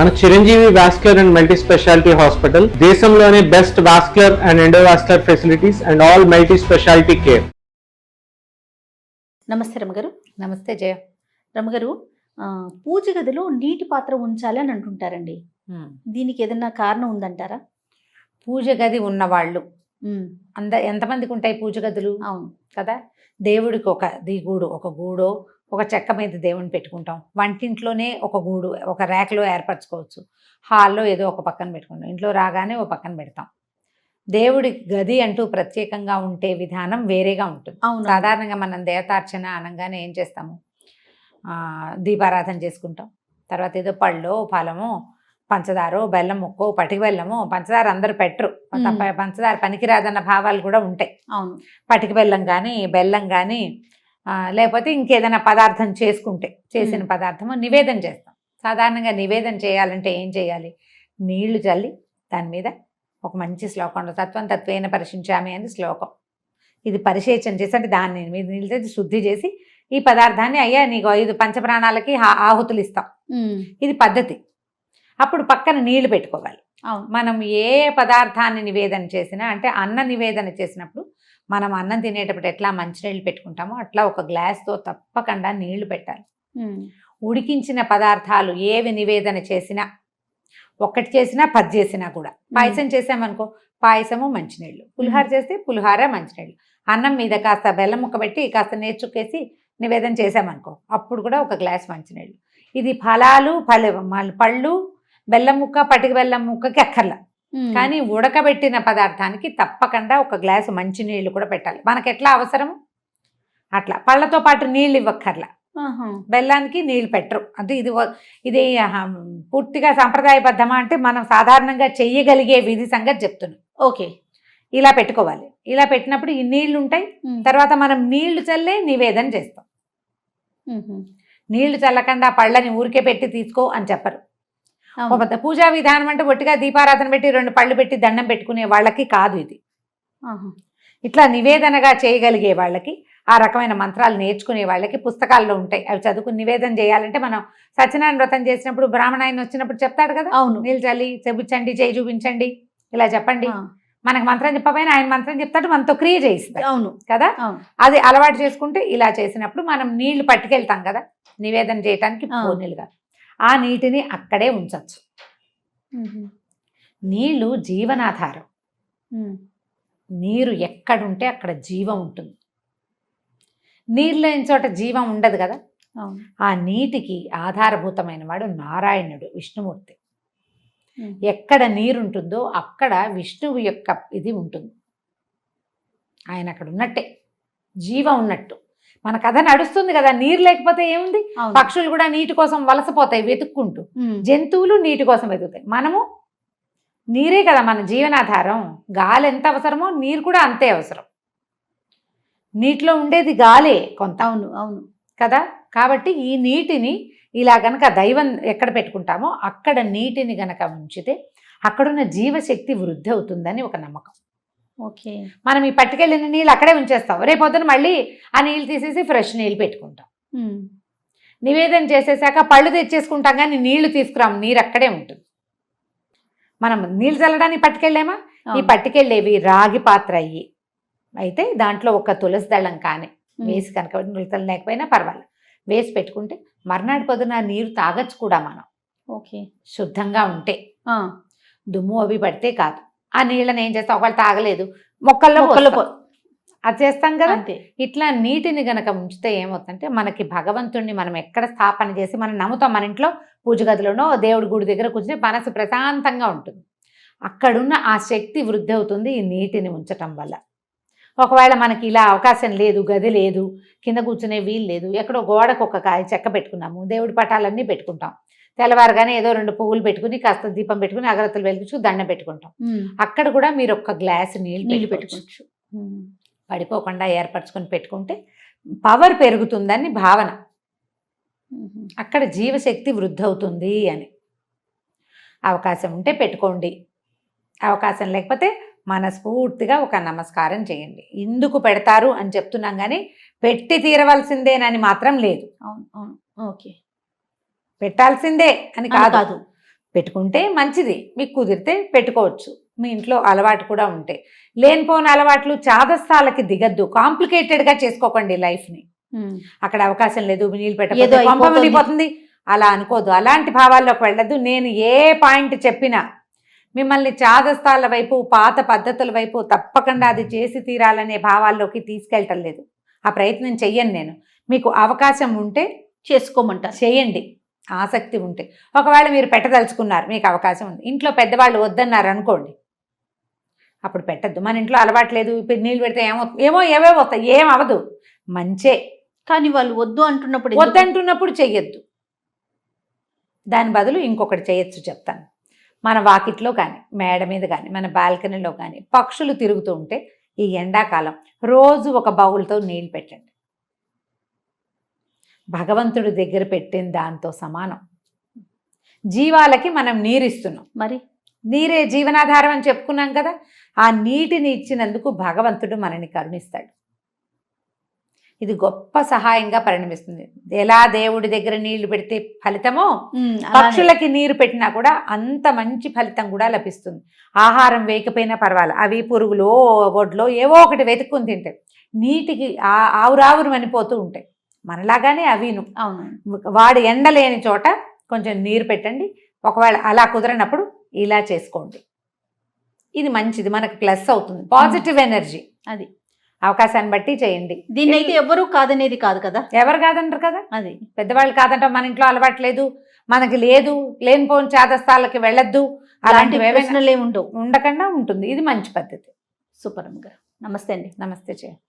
మన Chiranjeevi vascular and multi speciality hospital దేశంలోనే best vascular and endovascular facilities and all multi speciality care. నమస్తే రమగారు. నమస్తే జయ. రమగారు, పూజ గదిలో నీటి పాత్ర ఉంచాలి అని అంటుంటారండి. దీనికి ఏదైనా కారణం ఉందంటారా? పూజ గది ఉన్నవాళ్ళు ఎంతమందికి ఉంటాయి పూజ గదులు? అవును కదా. దేవుడికి ఒక గూడు, ఒక గూడో ఒక చెక్క మీద దేవుని పెట్టుకుంటాం. వంటింట్లోనే ఒక గూడు ఒక ర్యాక్లో ఏర్పరచుకోవచ్చు. హాల్లో ఏదో ఒక పక్కన పెట్టుకుంటాం. ఇంట్లో రాగానే ఒక పక్కన పెడతాం. దేవుడి గది అంటూ ప్రత్యేకంగా ఉంటే విధానం వేరేగా ఉంటుంది. సాధారణంగా మనం దేవతార్చన అనగానే ఏం చేస్తాము? దీపారాధన చేసుకుంటాం. తర్వాత ఏదో పళ్ళో ఫలమో పంచదారో బెల్లం ముక్కో పటికి బెల్లమో, పంచదార అందరూ పెట్టరు, పంచదార పనికిరాదన్న భావాలు కూడా ఉంటాయి. అవును, పటికి బెల్లం కానీ బెల్లం కానీ లేకపోతే ఇంకేదైనా పదార్థం చేసిన పదార్థము నివేదన చేస్తాం. సాధారణంగా నివేదన చేయాలంటే ఏం చేయాలి? నీళ్లు చల్లి దాని మీద ఒక మంచి శ్లోకం, తత్వం తత్వేన పరిశించామి అని శ్లోకం. ఇది పరిశేచన చేసి అంటే దాన్ని మీద నీళ్ళు శుద్ధి చేసి ఈ పదార్థాన్ని అయ్యా నీకు 5 పంచప్రాణాలకి ఆహుతులు ఇస్తాం. ఇది పద్ధతి. అప్పుడు పక్కన నీళ్లు పెట్టుకోవాలి. మనం ఏ పదార్థాన్ని నివేదన చేసినా, అంటే అన్న నివేదన చేసినప్పుడు మనం అన్నం తినేటప్పుడు ఎట్లా మంచినీళ్ళు పెట్టుకుంటామో అట్లా ఒక గ్లాస్తో తప్పకుండా నీళ్లు పెట్టాలి. ఉడికించిన పదార్థాలు ఏవి నివేదన చేసినా, ఒక్కటి చేసినా 10 చేసినా కూడా, పాయసం చేసామనుకో పాయసము మంచినీళ్ళు, పులిహార చేస్తే పులిహార మంచినీళ్ళు, అన్నం మీద కాస్త బెల్లం ముక్క పెట్టి కాస్త నేర్చుకేసి నివేదన చేసామనుకో అప్పుడు కూడా ఒక గ్లాస్ మంచినీళ్ళు. ఇది ఫలాలు పళ్ళు బెల్లం ముక్క పటిక బెల్లం ముక్కకి అక్కర్లా, కానీ ఉడకబెట్టిన పదార్థానికి తప్పకుండా ఒక గ్లాసు మంచినీళ్ళు కూడా పెట్టాలి. మనకి ఎట్లా అవసరము అట్లా. పళ్ళతో పాటు నీళ్ళు ఇవ్వక్కర్లా, బెల్లానికి నీళ్ళు పెట్టరు. అంటే ఇది పూర్తిగా సాంప్రదాయబద్ధమా అంటే మనం సాధారణంగా చెయ్యగలిగే విధి సంగతి చెప్తున్నాం. ఓకే, ఇలా పెట్టుకోవాలి. ఇలా పెట్టినప్పుడు ఈ నీళ్లు ఉంటాయి. తర్వాత మనం నీళ్లు చల్లే నివేదన చేస్తాం. నీళ్లు చల్లకుండా పళ్ళని ఊరికే పెట్టి తీసుకో అని చెప్పరు. పూజా విధానం అంటే ఒట్టిగా దీపారాధన పెట్టి 2 పళ్ళు పెట్టి దండం పెట్టుకునే వాళ్ళకి కాదు ఇది. ఇట్లా నివేదనగా చేయగలిగే వాళ్ళకి, ఆ రకమైన మంత్రాలు నేర్చుకునే వాళ్ళకి పుస్తకాల్లో ఉంటాయి. అవి చదువుకుని నివేదన చేయాలంటే మనం సత్యనారాయణ వ్రతం చేసినప్పుడు బ్రాహ్మణ ఆయన వచ్చినప్పుడు చెప్తాడు కదా, అవును, నీళ్ళు చల్లి చెబుచ్చండి, చేయి చూపించండి, ఇలా చెప్పండి. మనకు మంత్రం చెప్పకపోయినా ఆయన మంత్రం చెప్తాడు, మనతో క్రియ చేయిస్తాడు. అవును కదా. అది అలవాటు చేసుకుంటే ఇలా చేసినప్పుడు మనం నీళ్లు పట్టుకెళ్తాం కదా నివేదన చేయటానికి, పూర్ణిలుగా ఆ నీటిని అక్కడే ఉంచవచ్చు. నీళ్లు జీవనాధారం. నీరు ఎక్కడుంటే అక్కడ జీవం ఉంటుంది. నీరు లేని చోట జీవం ఉండదు కదా. ఆ నీటికి ఆధారభూతమైన వాడు నారాయణుడు, విష్ణుమూర్తి. ఎక్కడ నీరుంటుందో అక్కడ విష్ణువు యొక్క ఇది ఉంటుంది. ఆయన అక్కడ ఉన్నట్టే, జీవం ఉన్నట్టు. మన కథ నడుస్తుంది కదా. నీరు లేకపోతే ఏముంది? పక్షులు కూడా నీటి కోసం వలసపోతాయి వెతుక్కుంటూ, జంతువులు నీటి కోసం వెతుకుతాయి. మనము నీరే కదా మన జీవనాధారం. గాలి ఎంత అవసరమో నీరు కూడా అంతే అవసరం. నీటిలో ఉండేది గాలే కొంత. అవును అవును కదా. కాబట్టి ఈ నీటిని ఇలా గనక దైవం ఎక్కడ పెట్టుకుంటామో అక్కడ నీటిని గనక ఉంచితే అక్కడున్న జీవశక్తి వృద్ధి అవుతుందని ఒక నమ్మకం. ఓకే, మనం ఈ పట్టుకెళ్ళిన నీళ్ళు అక్కడే ఉంచేస్తాం. రేపొద్దున మళ్ళీ ఆ నీళ్ళు తీసేసి ఫ్రెష్ నీళ్ళు పెట్టుకుంటాం. నివేదన చేసేసాక పళ్ళు తెచ్చేసుకుంటాం, కానీ నీళ్లు తీసుకురాము. నీరు అక్కడే ఉంటుంది. మనం నీళ్ళు చల్లడానికి పట్టుకెళ్ళేమా? ఈ పట్టుకెళ్ళేవి రాగి పాత్ర అయ్యి అయితే దాంట్లో ఒక తులసి దళం కానీ వేసి కనుక, నులతలు లేకపోయినా పర్వాలేదు, వేసి పెట్టుకుంటే మర్నాడు పొద్దున నీరు తాగచ్చు కూడా మనం. ఓకే, శుద్ధంగా ఉంటే. దుమ్ము అవి పడితే కాదు. ఆ నీళ్ళని ఏం చేస్తాం? ఒకవేళ తాగలేదు మొక్కల్లో అది చేస్తాం కదా. ఇట్లా నీటిని గనక ఉంచితే ఏమవుతుందంటే మనకి భగవంతుడిని మనం ఎక్కడ స్థాపన చేసి మనం నమ్ముతాం. మన ఇంట్లో పూజ గదిలోనో దేవుడి గుడి దగ్గర కూర్చుని మనసు ప్రశాంతంగా ఉంటుంది. అక్కడున్న ఆ శక్తి వృద్ధి అవుతుంది ఈ నీటిని ఉంచటం వల్ల. ఒకవేళ మనకి ఇలా అవకాశం లేదు, గది లేదు, కింద కూర్చునే వీలు లేదు, ఎక్కడో గోడకు ఒక కాయ చెక్క పెట్టుకున్నాము, దేవుడి పటాలన్నీ పెట్టుకుంటాం. తెల్లవారుగానే ఏదో 2 పువ్వులు పెట్టుకుని కాస్త దీపం పెట్టుకుని అగరత్తులు వెలిగించు దండం పెట్టుకుంటాం. అక్కడ కూడా మీరు ఒక గ్లాసు నీళ్ళు పెట్టుకోవచ్చు. పడిపోకుండా ఏర్పరచుకొని పెట్టుకుంటే పవర్ పెరుగుతుందని భావన. అక్కడ జీవశక్తి వృద్ధి అవుతుంది అని. అవకాశం ఉంటే పెట్టుకోండి, అవకాశం లేకపోతే మనస్ఫూర్తిగా ఒక నమస్కారం చేయండి. ఎందుకు పెడతారు అని చెప్తున్నాం, కానీ పెట్టి తీరవలసిందేనని మాత్రం లేదు. ఓకే, పెట్టాల్సిందే అని కాదు. పెట్టుకుంటే మంచిది, మీకు కుదిరితే పెట్టుకోవచ్చు. మీ ఇంట్లో అలవాటు కూడా ఉంటే. లేనిపోని అలవాట్లు చాదస్తాలకి దిగద్దు, కాంప్లికేటెడ్గా చేసుకోకండి లైఫ్ని. అక్కడ అవకాశం లేదు, నీళ్ళు ఏదో పెట్టకపోతే పంప అయిపోతుంది. మునిగిపోతుంది అలా అనుకోదు. అలాంటి భావాల్లోకి వెళ్ళదు. నేను ఏ పాయింట్ చెప్పినా మిమ్మల్ని చాదస్తాల వైపు, పాత పద్ధతుల వైపు తప్పకుండా అది చేసి తీరాలనే భావాల్లోకి తీసుకెళ్ళటం లేదు. ఆ ప్రయత్నం చెయ్యను నేను. మీకు అవకాశం ఉంటే చేసుకోమంటారు. చేయండి, ఆసక్తి ఉంటే. ఒకవేళ మీరు పెట్టదలుచుకున్నారు, మీకు అవకాశం ఉంది, ఇంట్లో పెద్దవాళ్ళు వద్దన్నారు అనుకోండి, అప్పుడు పెట్టద్దు. మన ఇంట్లో అలవాటు లేదు, ఇప్పుడు నీళ్ళు పెడితే ఏవేవో వస్తాయి, ఏం అవ్వదు, మంచే. కానీ వాళ్ళు వద్దు అంటున్నప్పుడు ఎందుకు? వద్దంటున్నప్పుడు చెయ్యొద్దు. దాని బదులు ఇంకొకటి చేయొచ్చు, చెప్తాను. మన వాకిట్లో కానీ, మేడ మీద కానీ, మన బాల్కనీలో కానీ పక్షులు తిరుగుతూ ఉంటే ఈ ఎండాకాలం రోజు ఒక బౌల్తో నీళ్ళు పెట్టండి. భగవంతుడి దగ్గర పెట్టిన దాంతో సమానం. జీవాలకి మనం నీరిస్తున్నాం, మరి నీరే జీవనాధారం అని చెప్పుకున్నాం కదా. ఆ నీటిని ఇచ్చినందుకు భగవంతుడు మనని కరుణిస్తాడు. ఇది గొప్ప సహాయంగా పరిణమిస్తుంది. ఎలా దేవుడి దగ్గర నీళ్లు పెడితే ఫలితమో, పక్షులకి నీరు పెట్టినా కూడా అంత మంచి ఫలితం కూడా లభిస్తుంది. ఆహారం వేయకపోయినా పర్వాలేదు, అవి పురుగులో ఒడ్లో ఏవో ఒకటి వెతుక్కుని తింటాయి. నీటికి ఆవురావురు మనిపోతూ ఉంటాయి, మనలాగానే అవిను. అవును. వాడు ఎండలేని చోట కొంచెం నీరు పెట్టండి. ఒకవేళ అలా కుదరనప్పుడు ఇలా చేసుకోండి. ఇది మంచిది, మనకు ప్లస్ అవుతుంది, పాజిటివ్ ఎనర్జీ. అది అవకాశాన్ని బట్టి చేయండి. దీన్ని అయితే ఎవరు కాదనేది కాదు కదా. ఎవరు కాదంటారు కదా, అది పెద్దవాళ్ళు కాదంట. మన ఇంట్లో అలవాట్లేదు, మనకి లేదు, లేనిపోని చాదస్తాలకి వెళ్ళొద్దు, అలాంటివి ఏమైనా ప్రశ్నలు ఏమి ఉండవు. ఉండకుండా ఉంటుంది. ఇది మంచి పద్ధతి. సూపర్ అమ్మ గారు, నమస్తే అండి. నమస్తే చేయండి.